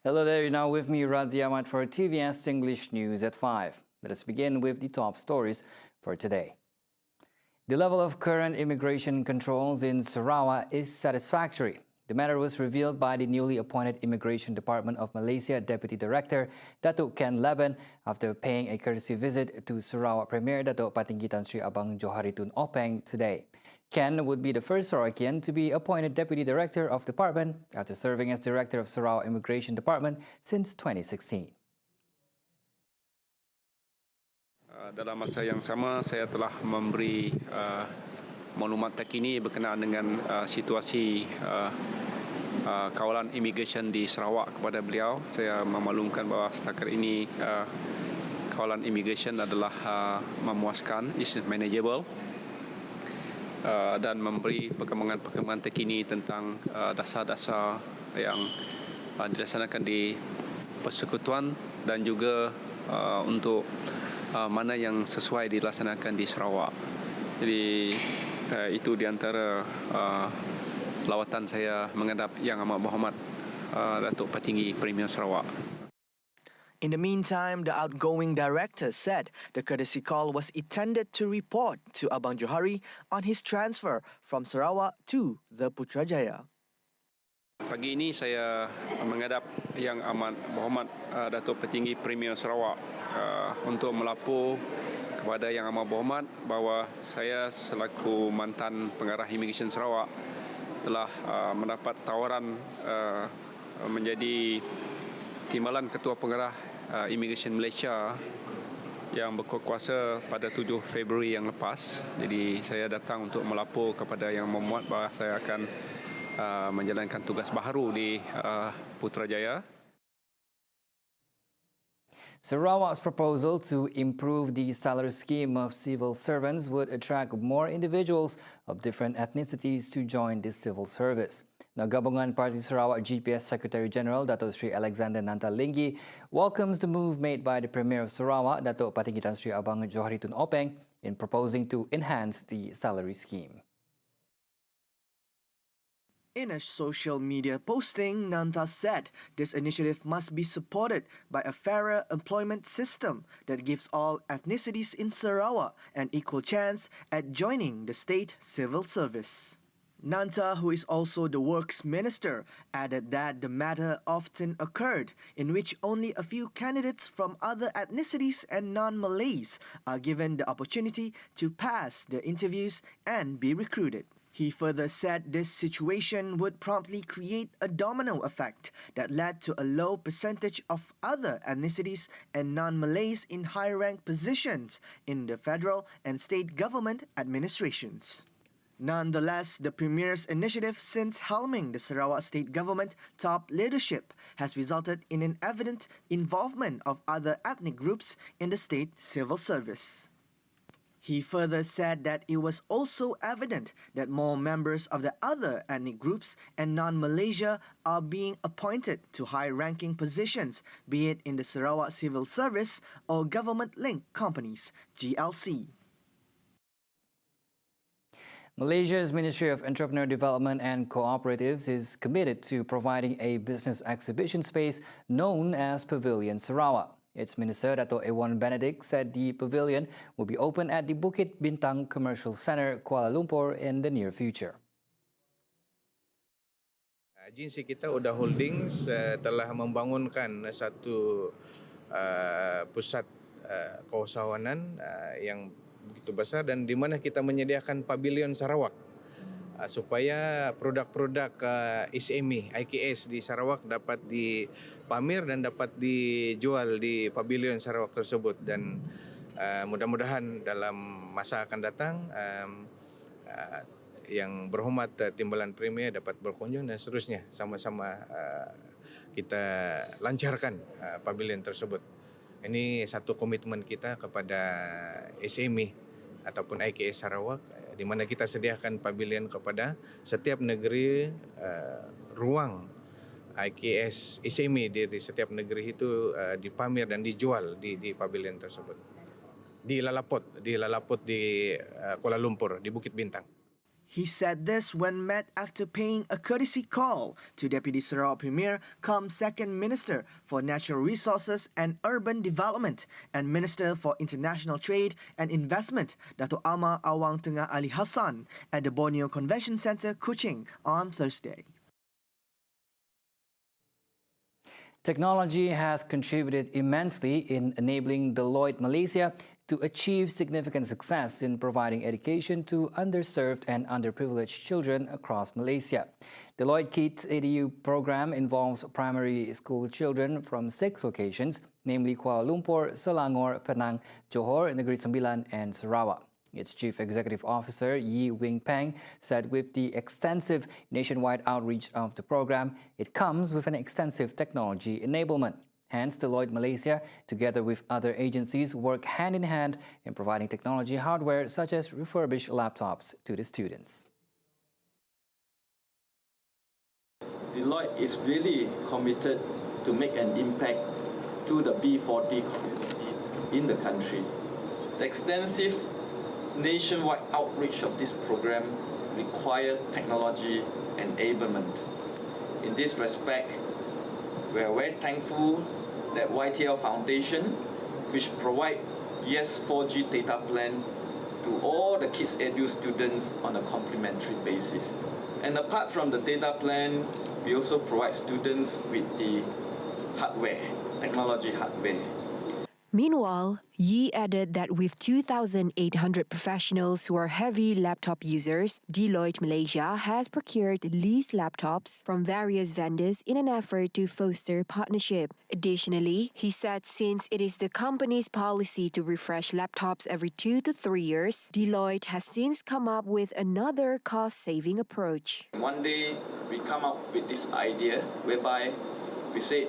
Hello there, you're now with me, Razi Ahmad, for TVS English News at 5. Let us begin with the top stories for today. The level of current immigration controls in Sarawak is satisfactory. The matter was revealed by the newly appointed Immigration Department of Malaysia Deputy Director, Datuk Ken Laban, after paying a courtesy visit to Sarawak Premier Datuk Patinggi Tan Sri Abang Johari Tun Openg today. Ken would be the first Sarawakian to be appointed Deputy Director of the Department after serving as Director of Sarawak Immigration Department since 2016. Dalam masa yang sama, saya telah memberi maklumat terkini berkenaan dengan situasi kawalan imigresen di Sarawak kepada beliau. Saya memaklumkan bahawa setakat ini kawalan imigresen adalah memuaskan, is manageable. Dan memberi perkembangan-perkembangan terkini tentang dasar-dasar yang dilaksanakan di persekutuan dan juga untuk mana yang sesuai dilaksanakan di Sarawak. Jadi itu di antara lawatan saya menghadap Yang Amat Berhormat Datuk Patinggi Premier Sarawak. In the meantime, the outgoing director said the courtesy call was intended to report to Abang Johari on his transfer from Sarawak to the Putrajaya. Pagi ini saya menghadap Yang Amat Berhormat Datuk Petinggi Premier Sarawak untuk melapor kepada Yang Amat Berhormat bahawa saya selaku mantan pengarah imigresen Sarawak telah mendapat tawaran menjadi timbalan Ketua Pengarah Imigresen Malaysia yang berkuasa pada 7 Februari yang lepas. Jadi saya datang untuk melapor kepada Yang Berhormat bahawa saya akan menjalankan tugas baharu di Putrajaya. Sarawak's proposal to improve the salary scheme of civil servants would attract more individuals of different ethnicities to join the civil service. Now, Gabungan Parti Sarawak GPS Secretary General Datuk Sri Alexander Nantalinggi welcomes the move made by the Premier of Sarawak, Datuk Patinggi Tan Sri Abang Johari Tun Openg, in proposing to enhance the salary scheme. In a social media posting, Nanta said this initiative must be supported by a fairer employment system that gives all ethnicities in Sarawak an equal chance at joining the state civil service. Nanta, who is also the Works Minister, added that the matter often occurred in which only a few candidates from other ethnicities and non-Malays are given the opportunity to pass the interviews and be recruited. He further said this situation would promptly create a domino effect that led to a low percentage of other ethnicities and non-Malays in high-rank positions in the federal and state government administrations. Nonetheless, the Premier's initiative since helming the Sarawak State Government top leadership has resulted in an evident involvement of other ethnic groups in the state civil service. He further said that it was also evident that more members of the other ethnic groups and non-Malaysia are being appointed to high-ranking positions, be it in the Sarawak Civil Service or government-linked companies, GLC. Malaysia's Ministry of Entrepreneur Development and Cooperatives is committed to providing a business exhibition space known as Pavilion Sarawak. Its Minister, Dato' Ewan Benedict, said the pavilion will be open at the BUKIT BINTANG Commercial Centre, Kuala Lumpur in the near future. Agensi kita Oda Holdings telah membangunkan satu pusat keusahawanan yang begitu besar dan di mana kita menyediakan Pavilion Sarawak supaya produk-produk SME, IKS di Sarawak dapat dipamer dan dapat dijual di Pavilion Sarawak tersebut dan mudah-mudahan dalam masa akan datang yang berhormat Timbalan Premier dapat berkunjung dan seterusnya sama-sama kita lancarkan Pavilion tersebut. Ini satu komitmen kita kepada SME ataupun IKS Sarawak di mana kita sediakan pavilion kepada setiap negeri, ruang IKS SME di setiap negeri itu dipamer dan dijual di pavilion tersebut. di Lalapot di Kuala Lumpur, di Bukit Bintang. He said this when met after paying a courtesy call to Deputy Sarawak Premier cum Second Minister for Natural Resources and Urban Development and Minister for International Trade and Investment, Dato' Amar Awang Tengah Ali Hassan, at the Borneo Convention Centre, Kuching, on Thursday. Technology has contributed immensely in enabling Deloitte Malaysia to achieve significant success in providing education to underserved and underprivileged children across Malaysia. Deloitte Kids EDU program involves primary school children from 6 locations, namely Kuala Lumpur, Selangor, Penang, Johor, Negeri Sembilan, and Sarawak. Its Chief Executive Officer, Yi Wing Peng, said with the extensive nationwide outreach of the program, it comes with an extensive technology enablement. Hence, Deloitte Malaysia, together with other agencies, work hand in hand in providing technology hardware such as refurbished laptops to the students. Deloitte is really committed to make an impact to the B40 communities in the country. The extensive nationwide outreach of this program requires technology enablement. In this respect, we are very thankful that YTL Foundation, which provide Yes 4G data plan to all the Kids Edu students on a complimentary basis. And apart from the data plan, we also provide students with the hardware, technology hardware. Meanwhile, Yi added that with 2,800 professionals who are heavy laptop users, Deloitte Malaysia has procured leased laptops from various vendors in an effort to foster partnership. Additionally, he said since it is the company's policy to refresh laptops every 2 to 3 years, Deloitte has since come up with another cost-saving approach. One day, we come up with this idea whereby we say,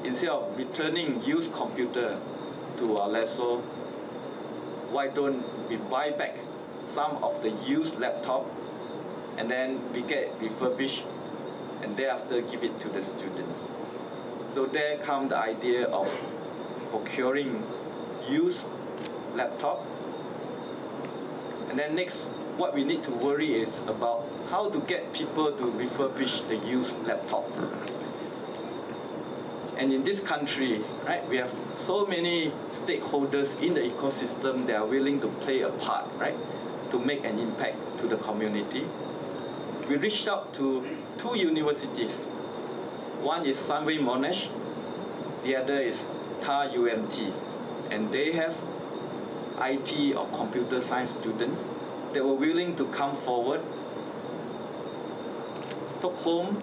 instead of returning used computer to our lessor, why don't we buy back some of the used laptop and then we get refurbished and thereafter give it to the students. So there comes the idea of procuring used laptop. And then next, what we need to worry is about how to get people to refurbish the used laptop. And in this country, right, we have so many stakeholders in the ecosystem that are willing to play a part, right, to make an impact to the community. We reached out to 2 universities. One is Sunway Monash, the other is TAR UMT. And they have IT or computer science students that were willing to come forward, took home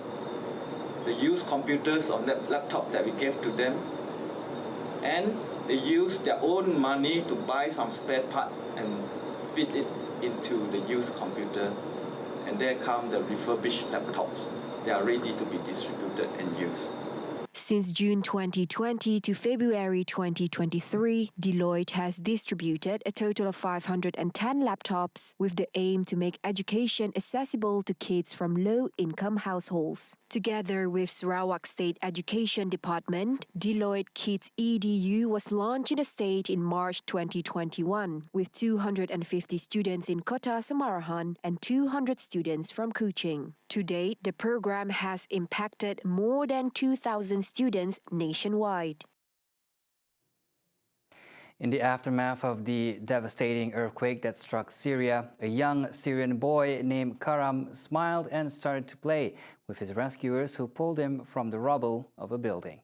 the used computers or laptops that we gave to them, and they used their own money to buy some spare parts and fit it into the used computer. And there come the refurbished laptops. They are ready to be distributed and used. Since June 2020 to February 2023, Deloitte has distributed a total of 510 laptops with the aim to make education accessible to kids from low-income households. Together with Sarawak State Education Department, Deloitte Kids EDU was launched in the state in March 2021 with 250 students in Kota Samarahan and 200 students from Kuching. To date, the program has impacted more than 2,000 students nationwide. In the aftermath of the devastating earthquake that struck Syria, a young Syrian boy named Karam smiled and started to play with his rescuers who pulled him from the rubble of a building.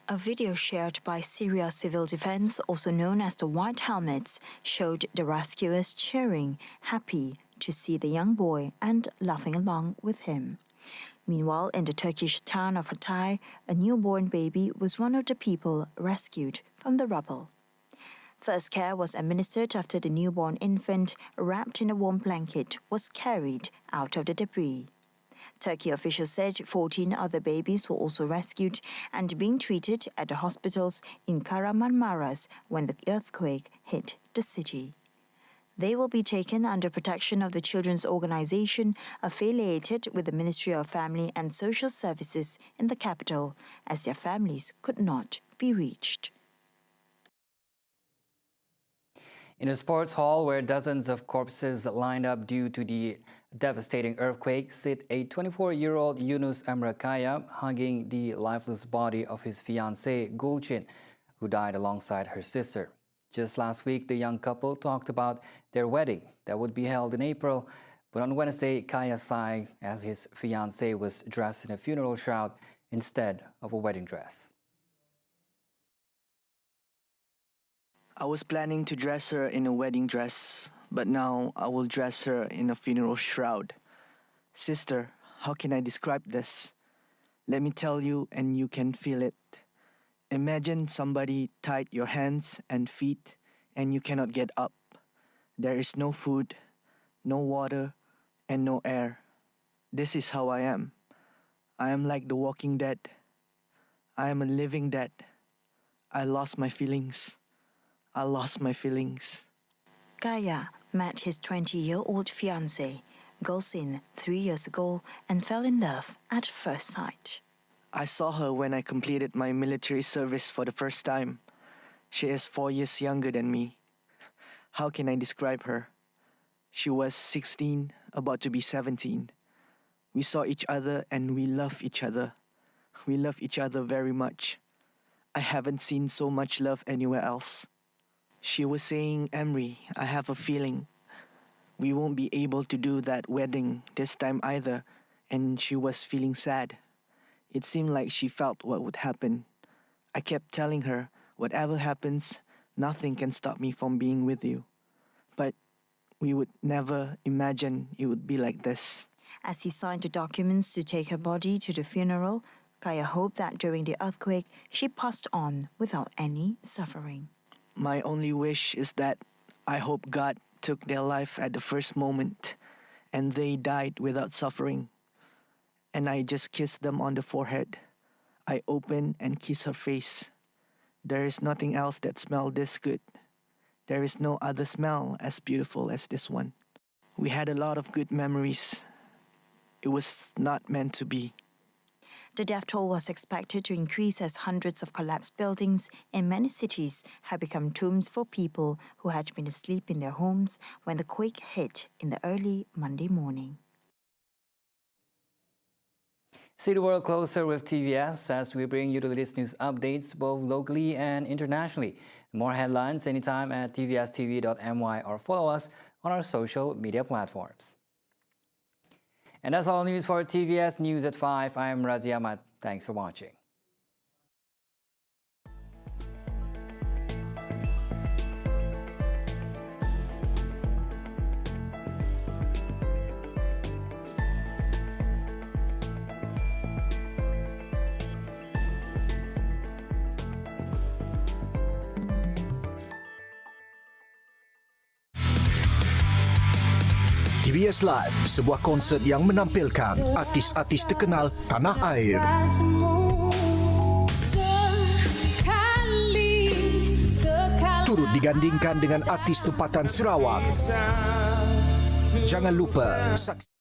A video shared by Syria Civil Defense, also known as the White Helmets, showed the rescuers cheering, happy to see the young boy and laughing along with him. Meanwhile, in the Turkish town of Hatay, a newborn baby was one of the people rescued from the rubble. First care was administered after the newborn infant, wrapped in a warm blanket, was carried out of the debris. Turkey officials said 14 other babies were also rescued and being treated at the hospitals in Kahramanmaras when the earthquake hit the city. They will be taken under protection of the children's organization affiliated with the Ministry of Family and Social Services in the capital, as their families could not be reached. In a sports hall where dozens of corpses lined up due to the devastating earthquake sit a 24-year-old Yunus Amrakaya hugging the lifeless body of his fiancée Gulcin, who died alongside her sister. Just last week, the young couple talked about their wedding that would be held in April, but on Wednesday, Kaya sighed as his fiancée was dressed in a funeral shroud instead of a wedding dress. I was planning to dress her in a wedding dress, but now I will dress her in a funeral shroud. Sister, how can I describe this? Let me tell you and you can feel it. Imagine somebody tied your hands and feet and you cannot get up. There is no food, no water, and no air. This is how I am. I am like the walking dead. I am a living dead. I lost my feelings. I lost my feelings. Kaya met his 20-year-old fiancée, Gulcin, 3 years ago and fell in love at first sight. I saw her when I completed my military service for the first time. She is 4 years younger than me. How can I describe her? She was 16, about to be 17. We saw each other and we love each other. We love each other very much. I haven't seen so much love anywhere else. She was saying, Emry, I have a feeling we won't be able to do that wedding this time either, and she was feeling sad. It seemed like she felt what would happen. I kept telling her, whatever happens, nothing can stop me from being with you. But we would never imagine it would be like this. As he signed the documents to take her body to the funeral, Kaya hoped that during the earthquake, she passed on without any suffering. My only wish is that I hope God took their life at the first moment and they died without suffering. And I just kissed them on the forehead. I open and kiss her face. There is nothing else that smells this good. There is no other smell as beautiful as this one. We had a lot of good memories. It was not meant to be. The death toll was expected to increase as hundreds of collapsed buildings in many cities have become tombs for people who had been asleep in their homes when the quake hit in the early Monday morning. See the world closer with TVS as we bring you the latest news updates both locally and internationally. More headlines anytime at tvstv.my or follow us on our social media platforms. And that's all news for TVS News at 5. I'm Razi Ahmad. Thanks for watching. TVS Live, sebuah konsert yang menampilkan artis-artis terkenal tanah air. Turut digandingkan dengan artis tempatan Sarawak. Jangan lupa saksikan